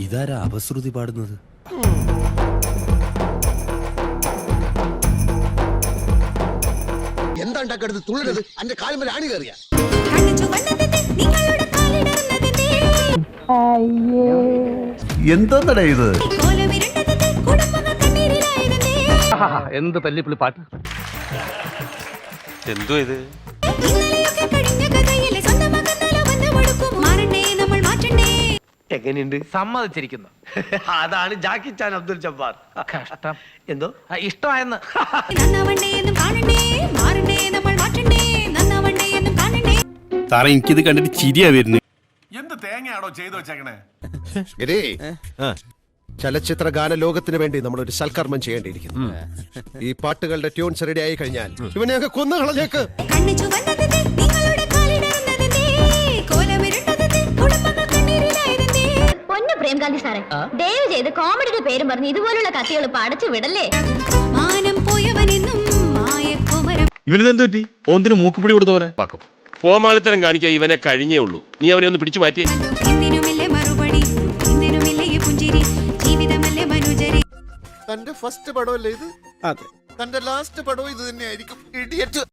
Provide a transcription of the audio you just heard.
ഇതാരാ അപശ്രുതി പാടുന്നത്? എന്താ ഉണ്ടാക്കരുത് തുള്ളരുത് അന്റെ കാലുമല ആണി കയറിയ എന്തോന്നടാ ഇത്? എന്ത് തല്ലിപ്പുള്ളി പാട്ട്. എന്തോ ഇത്? എങ്ങനെയുണ്ട്? സമ്മതിച്ചിരിക്കുന്നു. അതാണ് ജാക്കി ചാൻ അബ്ദുൽ ജബ്ബാർ. കഷ്ടം. എന്തോ ഇഷ്ടമായെന്ന്. സാറേ എനിക്കിത് കണ്ടിട്ട് ചിരിയാ വരുന്നത്. എന്ത് തേങ്ങയാണോ ചെയ്തു വെച്ചേക്കണേ? ചലച്ചിത്ര ഗാന ലോകത്തിന് വേണ്ടി നമ്മൾ ഒരു സൽക്കർമ്മം ചെയ്യേണ്ടിയിരിക്കുന്നു. ഈ പാട്ടുകളുടെ ട്യൂൺസ് റെഡി ആയി കഴിഞ്ഞാൽ ഇവനെയൊക്കെ കൊന്നു കളഞ്ഞേക്ക്. പൊന്നു പ്രേംകാന്തി സാറേ, ദയവ് ചെയ്ത് കോമഡിയുടെ പേരും പറഞ്ഞ് ഇതുപോലുള്ള കഥകൾ പടച്ചു വിടല്ലേ. ഇവനെന്തു പറ്റി? ഓന്തിന് മൂക്കുപിടി കൊടുത്ത പോലെ പാക്കും. കോമാളിത്തരം കാണിക്കാൻ ഇവനെ കഴിഞ്ഞേ ഉള്ളൂ. നീ അവനെ ഒന്ന് പിടിച്ചു മാറ്റി. തന്റെ ഫസ്റ്റ് പടമല്ലേ ഇത്? അതെ. തന്റെ ലാസ്റ്റ് പടവും ഇത് തന്നെയായിരിക്കും. ഇഡിയറ്റ്.